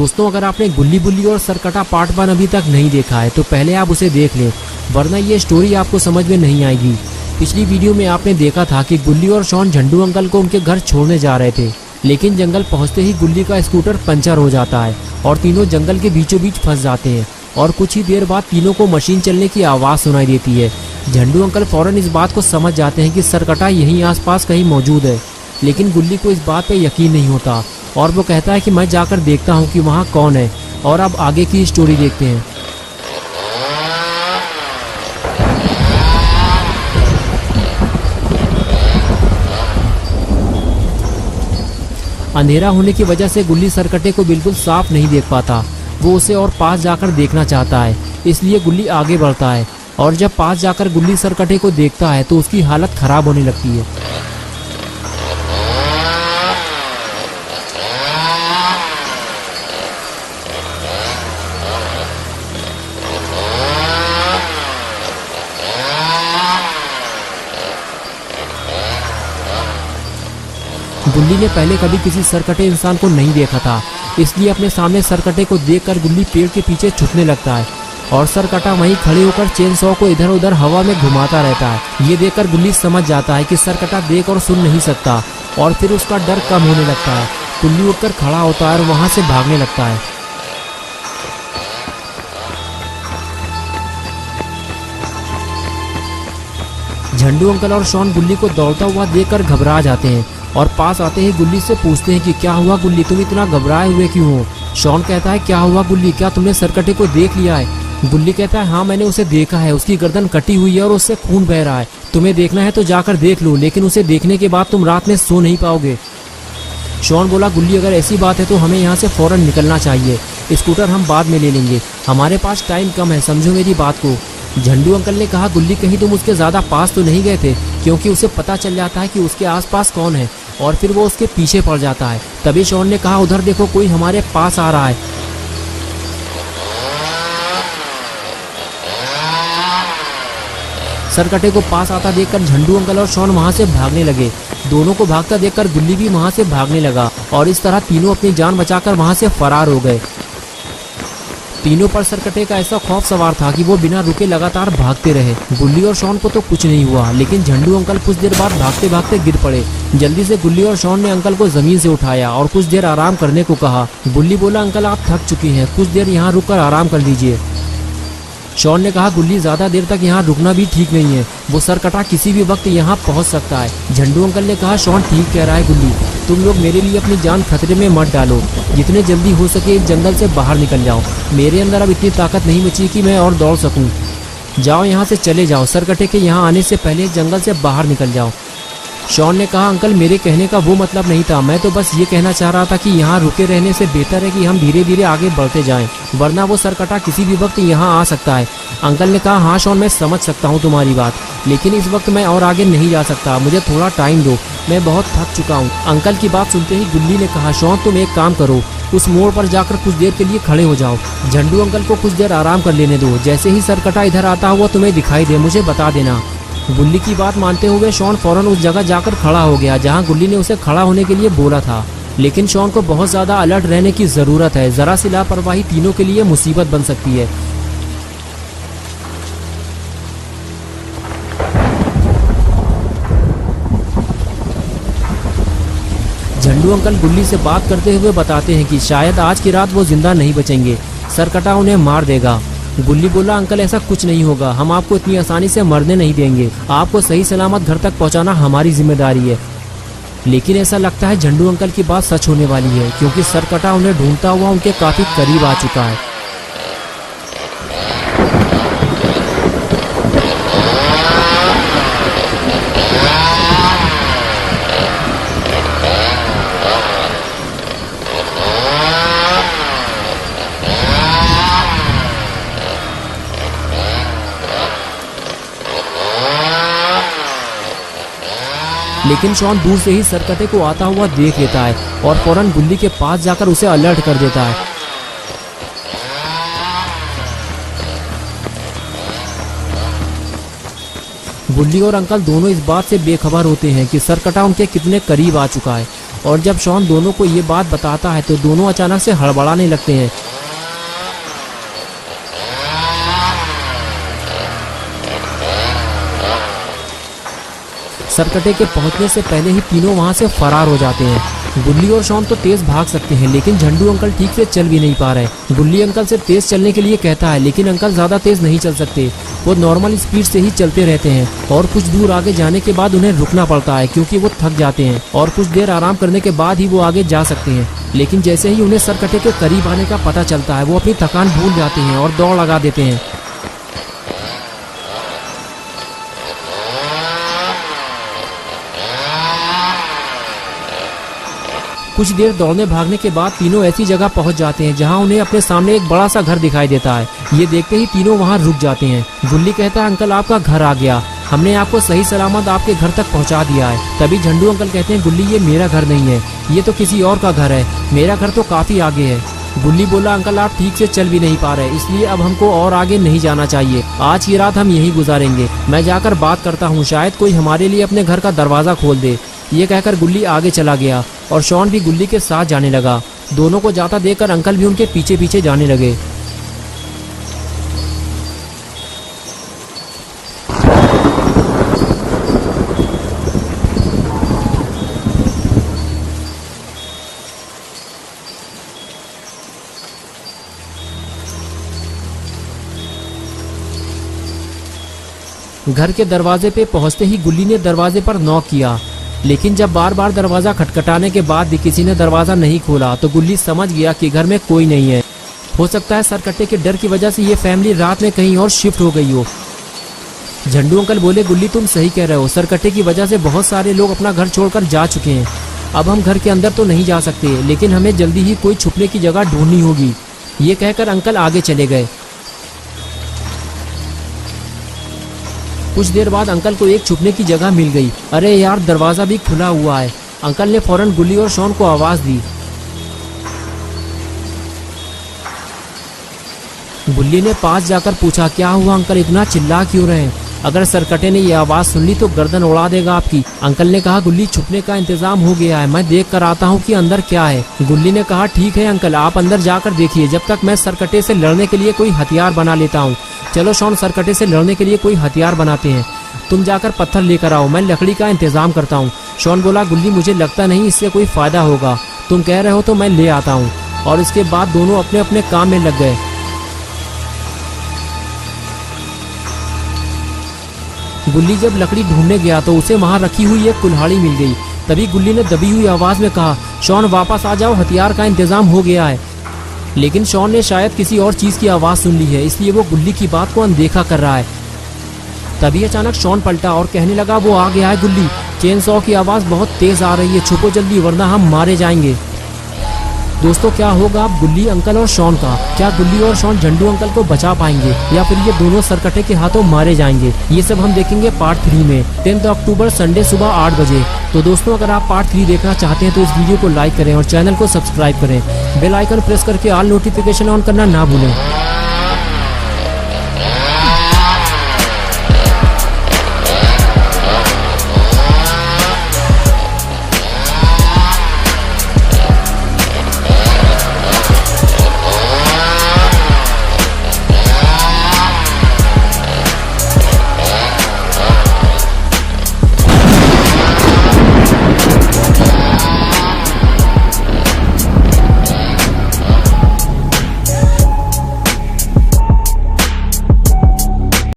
दोस्तों, अगर आपने गुल्ली बुल्ली और सरकटा पार्ट 1 अभी तक नहीं देखा है तो पहले आप उसे देख लें, वरना ये स्टोरी आपको समझ में नहीं आएगी। पिछली वीडियो में आपने देखा था कि गुल्ली और शॉन झंडू अंकल को उनके घर छोड़ने जा रहे थे, लेकिन जंगल पहुंचते ही गुल्ली का स्कूटर पंचर हो जाता है और तीनों जंगल के बीचों बीच फंस जाते हैं और कुछ ही देर बाद तीनों को मशीन चलने की आवाज़ सुनाई देती है। झंडू अंकल फौरन इस बात को समझ जाते हैं कि सरकटा यहीं आसपास कहीं मौजूद है, लेकिन गुल्ली को इस बात पे यकीन नहीं होता और वो कहता है कि मैं जाकर देखता हूँ कि वहाँ कौन है। और अब आगे की स्टोरी देखते हैं। अंधेरा होने की वजह से गुल्ली सरकटे को बिल्कुल साफ नहीं देख पाता। वो उसे और पास जाकर देखना चाहता है, इसलिए गुल्ली आगे बढ़ता है और जब पास जाकर गुल्ली सरकटे को देखता है तो उसकी हालत खराब होने लगती है। गुल्ली ने पहले कभी किसी सरकटे इंसान को नहीं देखा था, इसलिए अपने सामने सरकटे को देखकर गुल्ली पेड़ के पीछे छुपने लगता है और सरकटा वहीं खड़े होकर चेन सॉ को इधर उधर हवा में घुमाता रहता है। ये देखकर गुल्ली समझ जाता है कि सरकटा देख और सुन नहीं सकता और फिर उसका डर कम होने लगता है। गुल्ली उठकर खड़ा होता है और वहां से भागने लगता है। झंडू अंकल और शॉन गुल्ली को दौड़ता हुआ देखकर घबरा जाते हैं और पास आते ही गुल्ली से पूछते हैं कि क्या हुआ गुल्ली, तुम इतना घबराए हुए क्यों हो? शॉन कहता है क्या हुआ गुल्ली, क्या तुमने सरकटे को देख लिया है? गुल्ली कहता है हाँ मैंने उसे देखा है, उसकी गर्दन कटी हुई है और उससे खून बह रहा है। तुम्हें देखना है तो जाकर देख लो, लेकिन उसे देखने के बाद तुम रात में सो नहीं पाओगे। शॉन बोला गुल्ली अगर ऐसी बात है तो हमें यहाँ से फौरन निकलना चाहिए, स्कूटर हम बाद में ले लेंगे, हमारे पास टाइम कम है, समझो मेरी बात को। झंडू अंकल ने कहा गुल्ली कहीं तुम उसके ज़्यादा पास तो नहीं गए थे, क्योंकि उसे पता चल जाता है कि उसके आसपास कौन है और फिर वो उसके पीछे पड़ जाता है। तभी शॉन ने कहा उधर देखो कोई हमारे पास आ रहा है। सरकटे को पास आता देखकर झंडू अंकल और शॉन वहां से भागने लगे। दोनों को भागता देखकर गुल्ली भी वहां से भागने लगा और इस तरह तीनों अपनी जान बचाकर वहां से फरार हो गए। तीनों पर सरकटे का ऐसा खौफ सवार था कि वो बिना रुके लगातार भागते रहे। गुल्ली और शॉन को तो कुछ नहीं हुआ, लेकिन झंडू अंकल कुछ देर बाद भागते भागते गिर पड़े। जल्दी से गुल्ली और शॉन ने अंकल को जमीन से उठाया और कुछ देर आराम करने को कहा। गुल्ली बोला अंकल आप थक चुकी हैं, कुछ देर यहाँ रुककर आराम कर लीजिए। शॉन ने कहा गुल्ली ज़्यादा देर तक यहाँ रुकना भी ठीक नहीं है, वो सरकटा किसी भी वक्त यहाँ पहुँच सकता है। झंडू अंकल ने कहा शॉन ठीक कह रहा है गुल्ली, तुम लोग मेरे लिए अपनी जान खतरे में मत डालो, जितने जल्दी हो सके इस जंगल से बाहर निकल जाओ। मेरे अंदर अब इतनी ताकत नहीं बची कि मैं और दौड़ सकूं। जाओ यहाँ से चले जाओ, सरकटे के यहाँ आने से पहले जंगल से बाहर निकल जाओ। शॉन ने कहा अंकल मेरे कहने का वो मतलब नहीं था, मैं तो बस ये कहना चाह रहा था कि यहाँ रुके रहने से बेहतर है कि हम धीरे धीरे आगे बढ़ते जाएं, वरना वो सरकटा किसी भी वक्त यहाँ आ सकता है। अंकल ने कहा हाँ शॉन मैं समझ सकता हूँ तुम्हारी बात, लेकिन इस वक्त मैं और आगे नहीं जा सकता, मुझे थोड़ा टाइम दो, मैं बहुत थक चुका हूँ। अंकल की बात सुनते ही गुल्ली ने कहा शॉन तुम एक काम करो, उस मोड़ पर जाकर कुछ देर के लिए खड़े हो जाओ, झंडू अंकल को कुछ देर आराम कर लेने दो, जैसे ही सरकटा इधर आता हुआ तुम्हें दिखाई दे मुझे बता देना। गुल्ली की बात मानते हुए शॉन फौरन उस जगह जाकर खड़ा हो गया जहां गुल्ली ने उसे खड़ा होने के लिए बोला था, लेकिन शॉन को बहुत ज़्यादा अलर्ट रहने की ज़रूरत है, ज़रा सी लापरवाही तीनों के लिए मुसीबत बन सकती है। झंडू अंकल गुल्ली से बात करते हुए बताते हैं कि शायद आज की रात वो जिंदा नहीं बचेंगे, सरकटा उन्हें मार देगा। गुल्ली बोला अंकल ऐसा कुछ नहीं होगा, हम आपको इतनी आसानी से मरने नहीं देंगे, आपको सही सलामत घर तक पहुंचाना हमारी जिम्मेदारी है। लेकिन ऐसा लगता है झंडू अंकल की बात सच होने वाली है, क्योंकि सरकटा उन्हें ढूंढता हुआ उनके काफी करीब आ चुका है। लेकिन शॉन दूर से ही सरकटे को आता हुआ देख लेता है और फौरन गुल्ली के पास जाकर उसे अलर्ट कर देता है। गुल्ली और अंकल दोनों इस बात से बेखबर होते हैं कि सरकटा उनके कितने करीब आ चुका है और जब शॉन दोनों को ये बात बताता है तो दोनों अचानक से हड़बड़ाने लगते हैं। सरकटे के पहुंचने से पहले ही तीनों वहां से फरार हो जाते हैं। गुल्ली और शॉन तो तेज भाग सकते हैं, लेकिन झंडू अंकल ठीक से चल भी नहीं पा रहे। गुल्ली अंकल से तेज चलने के लिए कहता है, लेकिन अंकल ज्यादा तेज नहीं चल सकते। वो नॉर्मल स्पीड से ही चलते रहते हैं और कुछ दूर आगे जाने के बाद उन्हें रुकना पड़ता है क्योंकि वो थक जाते हैं और कुछ देर आराम करने के बाद ही वो आगे जा सकते हैं। लेकिन जैसे ही उन्हें सरकटे के करीब आने का पता चलता है, वो अपनी थकान भूल जाते हैं और दौड़ लगा देते हैं। कुछ देर दौड़ने भागने के बाद तीनों ऐसी जगह पहुंच जाते हैं जहां उन्हें अपने सामने एक बड़ा सा घर दिखाई देता है। ये देखते ही तीनों वहां रुक जाते हैं। गुल्ली कहता है, अंकल आपका घर आ गया, हमने आपको सही सलामत आपके घर तक पहुंचा दिया है। तभी झंडू अंकल कहते हैं, गुल्ली ये मेरा घर नहीं है, ये तो किसी और का घर है, मेरा घर तो काफी आगे है। गुल्ली बोला, अंकल आप ठीक से चल भी नहीं पा रहे, इसलिए अब हमको और आगे नहीं जाना चाहिए। आज की रात हम यहीं गुजारेंगे, मैं जाकर बात करता हूँ, शायद कोई हमारे लिए अपने घर का दरवाजा खोल दे। ये कहकर गुल्ली आगे चला गया और शॉन भी गुल्ली के साथ जाने लगा। दोनों को जाता देखकर अंकल भी उनके पीछे पीछे जाने लगे। घर के दरवाजे पे पहुंचते ही गुल्ली ने दरवाजे पर नॉक किया, लेकिन जब बार बार दरवाजा खटखटाने के बाद भी किसी ने दरवाजा नहीं खोला तो गुल्ली समझ गया कि घर में कोई नहीं है। हो सकता है सरकट्टे के डर की वजह से ये फैमिली रात में कहीं और शिफ्ट हो गई हो। झंडू अंकल बोले, गुल्ली तुम सही कह रहे हो, सरकट्टे की वजह से बहुत सारे लोग अपना घर छोड़कर जा चुके हैं। अब हम घर के अंदर तो नहीं जा सकते, लेकिन हमें जल्दी ही कोई छुपने की जगह ढूंढनी होगी। ये कहकर अंकल आगे चले गए। कुछ देर बाद अंकल को एक छुपने की जगह मिल गई। अरे यार, दरवाजा भी खुला हुआ है। अंकल ने फौरन गुल्ली और शॉन को आवाज दी। गुल्ली ने पास जाकर पूछा, क्या हुआ अंकल, इतना चिल्ला क्यों रहे हैं? अगर सरकटे ने ये आवाज सुन ली तो गर्दन उड़ा देगा आपकी। अंकल ने कहा, गुल्ली छुपने का इंतजाम हो गया है, मैं देख कर आता हूँ कि अंदर क्या है। गुल्ली ने कहा, ठीक है अंकल, आप अंदर जाकर देखिए, जब तक मैं सरकटे से लड़ने के लिए कोई हथियार बना लेता हूँ। चलो शॉन, सरकटे से लड़ने के लिए कोई हथियार बनाते हैं। तुम जाकर पत्थर लेकर आओ, मैं लकड़ी का इंतजाम करता हूँ। शॉन बोला, गुल्ली मुझे लगता नहीं इससे कोई फायदा होगा, तुम कह रहे हो तो मैं ले आता हूँ। और इसके बाद दोनों अपने अपने काम में लग गए। गुल्ली जब लकड़ी ढूंढने गया तो उसे वहां रखी हुई एक कुल्हाड़ी मिल गई। तभी गुल्ली ने दबी हुई आवाज में कहा, शॉन वापस आ जाओ, हथियार का इंतजाम हो गया है। लेकिन शॉन ने शायद किसी और चीज की आवाज सुन ली है, इसलिए वो गुल्ली की बात को अनदेखा कर रहा है। तभी अचानक शॉन पलटा और कहने लगा, वो आ गया है गुल्ली, चेन सॉ की आवाज बहुत तेज आ रही है, छुपो जल्दी वरना हम मारे जाएंगे। दोस्तों, क्या होगा अब गुल्ली अंकल और शॉन का? क्या गुल्ली और शॉन झंडू अंकल को बचा पाएंगे या फिर ये दोनों सरकटे के हाथों मारे जाएंगे? ये सब हम देखेंगे पार्ट 3 में 10 अक्टूबर संडे सुबह 8 बजे। तो दोस्तों, अगर आप पार्ट 3 देखना चाहते हैं तो इस वीडियो को लाइक करें और चैनल को सब्सक्राइब करें। बेल आइकन प्रेस करके ऑल नोटिफिकेशन ऑन करना ना भूलें।